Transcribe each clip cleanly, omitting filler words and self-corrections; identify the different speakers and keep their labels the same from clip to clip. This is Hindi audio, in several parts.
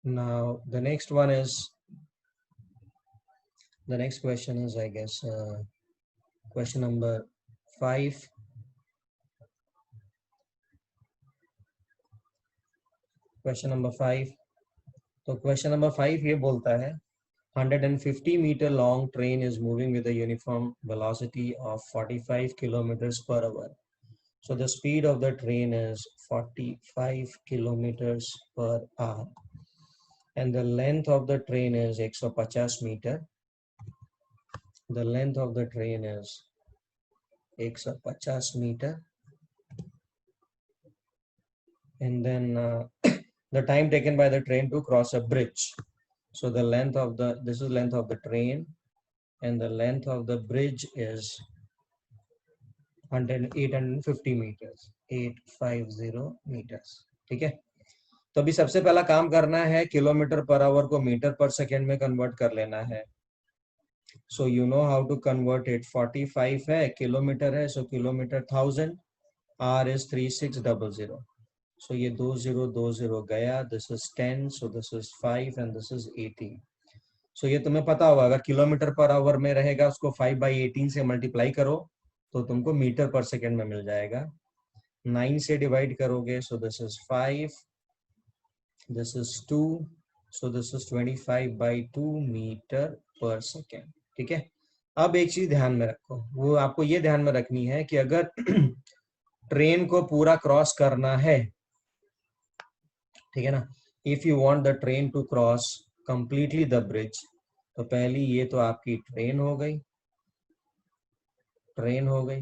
Speaker 1: Now the next one is, the next question is, I guess, question number 5. Question number 5. तो question number 5 ये बोलता है 150 meter long train is moving with a uniform velocity of 45 kilometers per hour. So the speed of the train is 45 kilometers per hour. And the length of the train is 150 meter. The length of the train is 150 meter. And then the time taken by the train to cross a bridge. So the length of the, this is length of the train, and the length of the bridge is 850 meters, 850 meters. ठीक है, तो अभी सबसे पहला काम करना है, किलोमीटर पर आवर को मीटर पर सेकेंड में कन्वर्ट कर लेना है. So you know how to convert it. 45 है, किलोमीटर है, so kilometre 1000, hour is 3600. So ये 2020 गया, this is 10, so this is 5 and this is 18. So ये तुम्हें पता होगा, अगर किलोमीटर पर आवर में रहेगा उसको 5/18 से मल्टीप्लाई करो तो तुमको मीटर पर सेकेंड में मिल जाएगा. 9 से डिवाइड करोगे, so this is 5, this is 2, so this is 25/2 metre per second. ठीक है, अब एक चीज ध्यान में रखो, वो आपको ये ध्यान में रखनी है कि अगर ट्रेन को पूरा क्रॉस करना है, ठीक है ना, if you want the train to cross completely the bridge, तो पहली ये तो आपकी ट्रेन हो गई. ट्रेन हो गई,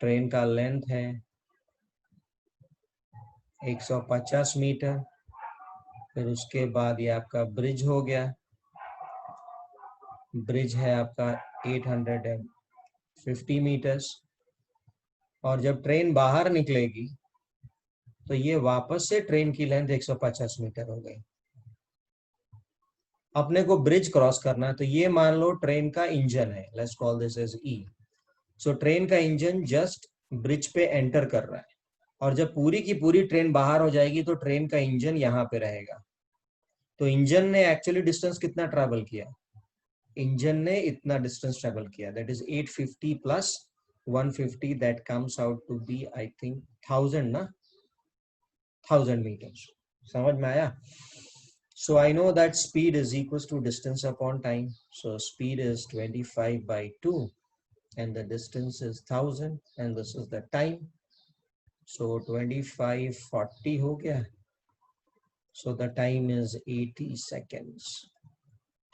Speaker 1: ट्रेन का लेंथ है 150 मीटर. फिर उसके बाद ये आपका ब्रिज हो गया, ब्रिज है आपका 850 मीटर्स. और जब ट्रेन बाहर निकलेगी तो ये वापस से ट्रेन की लेंथ 150 मीटर हो गई. अपने को ब्रिज क्रॉस करना है, तो ये मान लो ट्रेन का इंजन है, let's call this as E. So train का इंजन जस्ट ब्रिज पे एंटर कर रहा है, और जब पूरी की पूरी ट्रेन बाहर हो जाएगी तो ट्रेन का इंजन यहाँ पे रहेगा. तो इंजन ने एक्चुअली डिस्टेंस कितना ट्रैवल किया, इंजन ने इतना डिस्टेंस ट्रैवल किया, that is 850 plus 150, that comes out to be I think 1000 ना, 1000 meters. समझ में आया? So I know that speed is equals to distance upon time. So speed is 25/2 and the distance is 1000 and this is the time. So 25/40 हो गया. So the time is 80 seconds.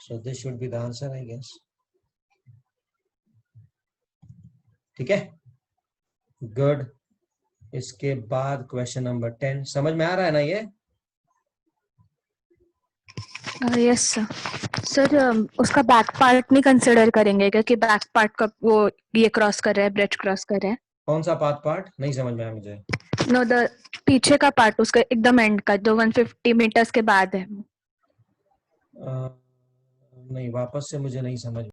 Speaker 1: So this should be the answer, I guess. ठीक है, good. इसके बाद क्वेश्चन नंबर 10. समझ में आ रहा है ना ये?
Speaker 2: Yes sir. उसका बैक पार्ट नहीं कंसिडर करेंगे क्योंकि बैक पार्ट का वो ये क्रॉस कर रहा है, ब्रिज क्रॉस कर रहा है.
Speaker 1: कौन सा पार्ट नहीं समझ में आया मुझे.
Speaker 2: नो, द पीछे का पार्ट, उसका एकदम एंड का जो 150 मीटर्स के बाद है.
Speaker 1: नहीं, वापस से मुझे नहीं समझ.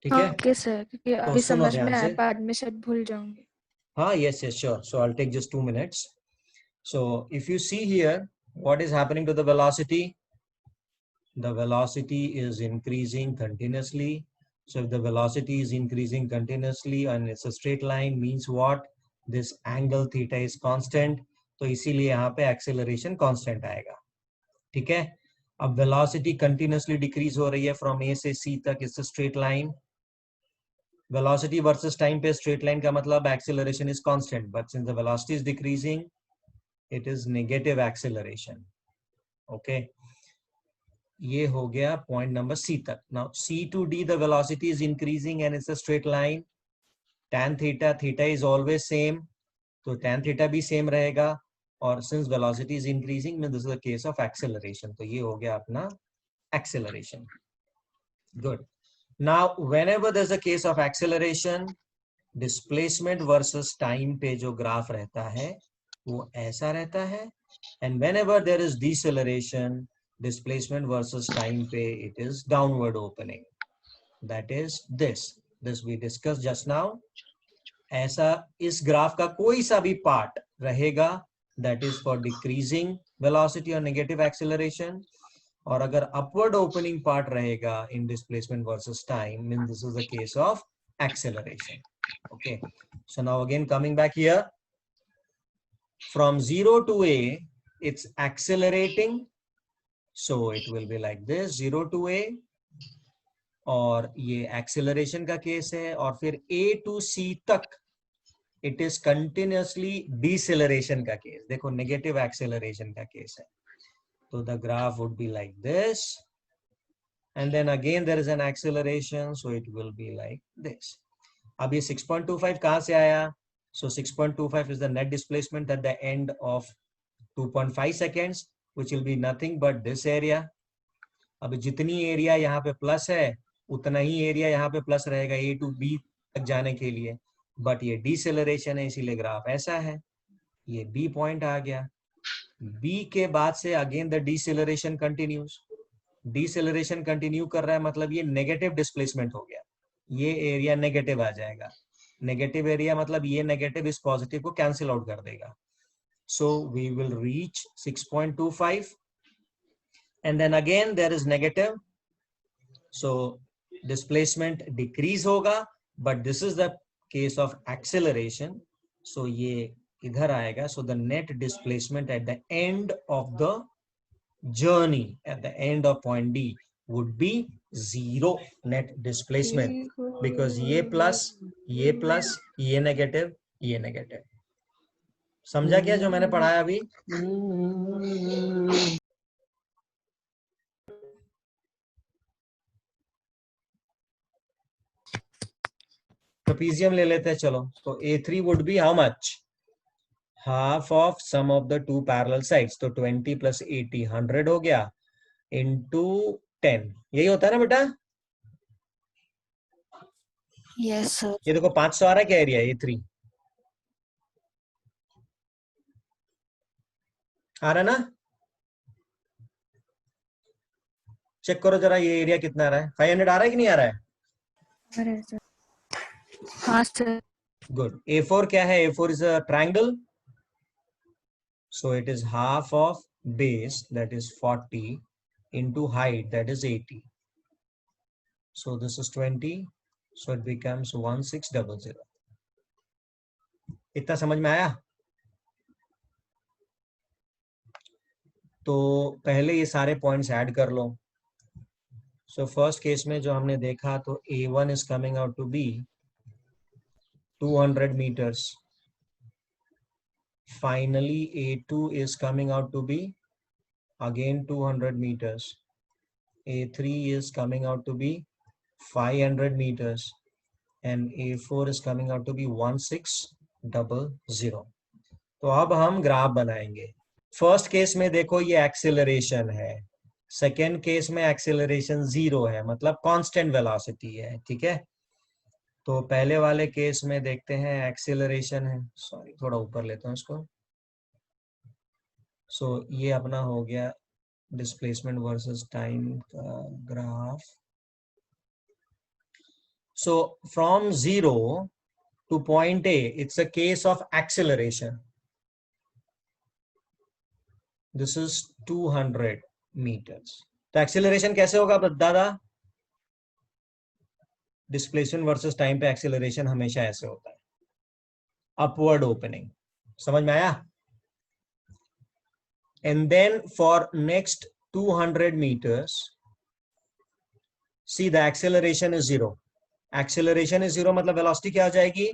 Speaker 1: ठीक है,
Speaker 2: ओके सर, क्योंकि
Speaker 1: तो
Speaker 2: अभी
Speaker 1: सुनो
Speaker 2: समझ
Speaker 1: ध्यान
Speaker 2: में आया,
Speaker 1: से.
Speaker 2: बाद में शायद भूल जाऊंगी.
Speaker 1: हाँ, yes, sure. So I'll take just 2 minutes. So if you see here, what is happening to the velocity? The velocity is increasing continuously. So if the velocity is increasing continuously and it's a straight line, means what? This angle theta is constant. तो इसीलिए यहाँ पे acceleration constant आएगा. ठीक है, अब velocity continuously decrease हो रही है from A से C तक, it's a straight line. Velocity versus time पे straight line का मतलब acceleration is constant, but since the velocity is decreasing, it is negative acceleration. Okay, ये हो गया point number C तक. Now C to D the velocity is increasing and it's a straight line. Tan theta, theta is always same, तो tan theta भी same रहेगा. और since velocity is increasing, this is a case of acceleration. तो ये हो गया अपना acceleration. Good. Now whenever there's a case of acceleration, displacement versus time पे जो ग्राफ रहता है वो ऐसा रहता है, and whenever there is deceleration, displacement versus time पे it is downward opening. That is this we discussed just now. ऐसा इस ग्राफ का कोई सा भी पार्ट रहेगा, that is for decreasing, velocity और नेगेटिव एक्सेलरेशन, और अगर अपवर्ड ओपनिंग पार्ट रहेगा इन displacement versus time, mean this is the case of acceleration. Okay, so now again coming back here, from 0 to a it's accelerating, so it will be like this, 0 to a, और ये acceleration का केस है, और फिर a to c तक it is continuously deceleration का केस. देखो negative acceleration का केस है, so the graph would be like this, and then again there is an acceleration, so it will be like this. अब ये 6.25 कहां से आया? So 6.25 is the net displacement at the end of 2.5 seconds, which will be nothing but this area. अब जितनी एरिया यहाँ पे प्लस है उतना ही एरिया यहाँ पे प्लस रहेगा A to B तक जाने के लिए, बट ये डिसेलरेशन है इसीलिए ग्राफ ऐसा है. ये B पॉइंट आ गया, B के बाद से again the deceleration continues. Deceleration continue कर रहा है मतलब ये नेगेटिव डिस्प्लेसमेंट हो गया, ये एरिया नेगेटिव आ जाएगा. नेगेटिव एरिया मतलब ये नेगेटिव इस पॉजिटिव को कैंसिल आउट कर देगा. So we will reach 6.25 and then again there is negative, so displacement decrease होगा, but this is the case of acceleration, so ये इधर आएगा. So the net displacement at the end of the journey, at the end of point D, would be 0 net displacement, because ये प्लस ये नेगेटिव ये नेगेटिव. समझा क्या जो मैंने पढ़ाया अभी? ट्रेपीजियम ले लेते हैं चलो. तो A3 would be how much? Half of sum of the two parallel sides, तो 20 + 80 100 हो गया, इनटू 10. यही होता है ना बेटा?
Speaker 2: Yes sir.
Speaker 1: ये देखो 500 आ रहा है क्या एरिया? A3 आ रहा है ना? चेक करो जरा ये एरिया कितना आ रहा है. 500 आ रहा है कि नहीं आ रहा है?
Speaker 2: अरे सर. हाँ सर.
Speaker 1: गुड. A4 क्या है? A4 is a triangle, so it is half of base, that is 40, into height, that is 80. So this is 20, so it becomes 1600. इतना समझ में आया? तो पहले ये सारे पॉइंट्स ऐड कर लो. सो फर्स्ट केस में जो हमने देखा, तो A1 is coming out to be 200 meters. Finally A2 is coming out to be again 200 meters. A3 is coming out to be 500 meters, and A4 is coming out to be 1600. तो अब हम ग्राफ बनाएंगे. फर्स्ट केस में देखो ये एक्सेलरेशन है, सेकेंड केस में एक्सेलरेशन 0 है, मतलब कांस्टेंट वेलोसिटी है. ठीक है, तो पहले वाले केस में देखते हैं एक्सेलरेशन है. सॉरी, थोड़ा ऊपर लेता हूँ इसको. सो ये अपना हो गया डिस्प्लेसमेंट वर्सेस टाइम का graph. So from 0 to point A, it's a case of acceleration. This is 200 meters. तो acceleration कैसे होगा दादा? डिस्प्लेसमेंट वर्सेस टाइम पे एक्सेलरेशन हमेशा ऐसे होता है, अपवर्ड ओपनिंग. समझ में आया? And then for next 200 meters, see the acceleration is 0. Acceleration is 0 मतलब वेलोसिटी क्या आ जाएगी?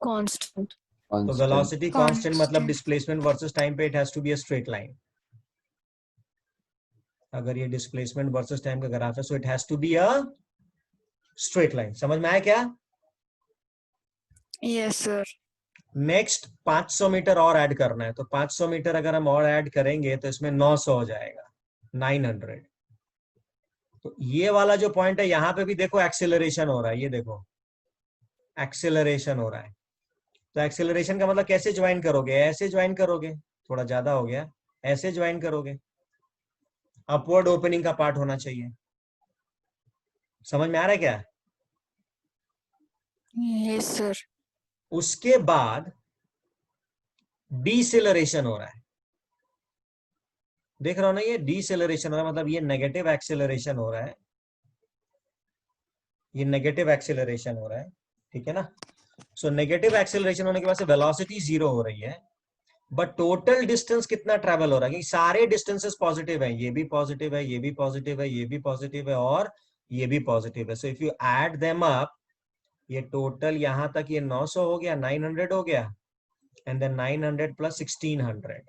Speaker 2: कांस्टेंट.
Speaker 1: तो वेलोसिटी कांस्टेंट मतलब डिस्प्लेसमेंट वर्सेस टाइम पे it has to be a straight line. अगर ये डिस्प्लेसमेंट वर्सेस टाइम का ग्राफ है, so it has to be a straight line. समझ में आया क्या?
Speaker 2: Yes sir.
Speaker 1: नेक्स्ट 500 मीटर और ऐड करना है, तो 500 मीटर अगर हम और ऐड करेंगे तो इसमें 900 हो जाएगा, 900. तो ये वाला जो पॉइंट है यहाँ पे भी देखो एक्सेलरेशन हो रहा है, ये देखो एक्सेलरेशन हो रहा है. तो एक्सेलरेशन का मतलब कैसे ज्वाइन करोगे? ऐसे ज्वाइन करोगे, थोड़ा ज्यादा हो गया, ऐसे ज्वाइन करोगे. अपवर्ड ओपनिंग का पार्ट होना चाहिए. समझ में आ रहा है क्या?
Speaker 2: Yes sir.
Speaker 1: उसके बाद डीसेलरेशन हो रहा है, देख रहा हो ना, ये डीसेलरेशन हो रहा है, मतलब ये नेगेटिव एक्सेलरेशन हो रहा है, ये नेगेटिव एक्सेलरेशन हो रहा है, ठीक है ना। सो नेगेटिव एक्सेलरेशन होने के बाद से वेलोसिटी 0 हो रही है, बट टोटल डिस्टेंस कितना ट्रेवल हो रहा है, क्योंकि सारे डिस्टेंसेस पॉजिटिव है, ये भी पॉजिटिव है, ये भी पॉजिटिव है, ये भी पॉजिटिव है, और ये भी पॉजिटिव है। So if you add them up, ये टोटल यहां तक ये 900 हो गया, 900 हो गया, and then 900 plus 1600,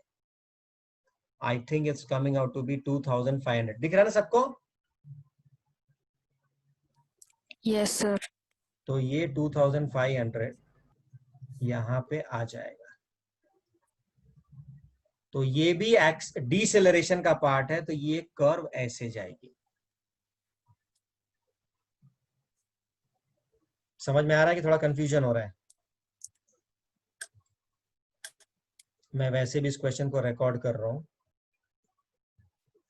Speaker 1: I think it's coming out to be 2500। दिख रहा है ना सबको?
Speaker 2: Yes sir.
Speaker 1: तो ये 2500 यहां पे आ जाएगा। तो ये भी डीसेलरेशन का पार्ट है, तो ये कर्व ऐसे जाएगी। समझ में आ रहा है कि थोड़ा कंफ्यूजन हो रहा है? मैं वैसे भी इस क्वेश्चन को रिकॉर्ड कर रहा हूं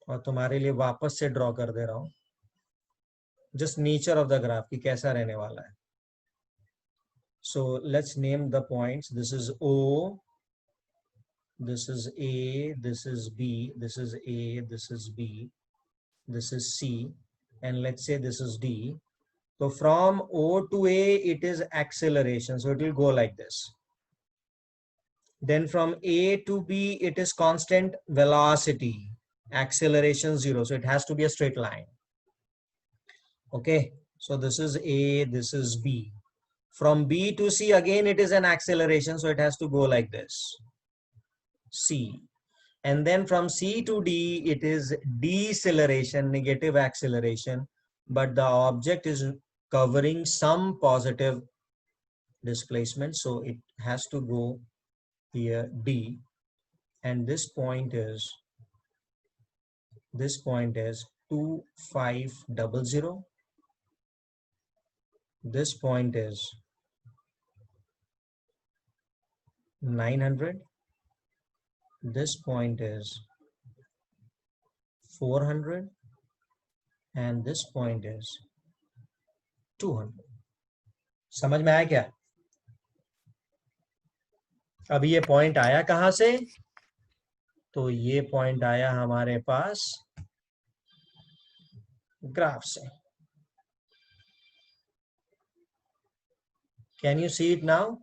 Speaker 1: और तुम्हारे लिए वापस से ड्रॉ कर दे रहा हूं, just nature of the graph की कैसा रहने वाला है। So let's name the points, this is O, this is A, this is B, this is A, this is B, this is C, and let's say this is D. So from O to A, it is acceleration. So it will go like this. Then from A to B, it is constant velocity, acceleration 0. So it has to be a straight line. Okay. So this is A, this is B. From B to C, again, it is an acceleration. So it has to go like this. C. And then from C to D, it is deceleration, negative acceleration, but the object is covering some positive displacement. So it has to go here D, and this point is 2500. This point is 900. This point is 400, and this point is 200. समझ में आया क्या? अब ये पॉइंट आया कहां से? तो ये पॉइंट आया हमारे पास ग्राफ से। Can you see it now?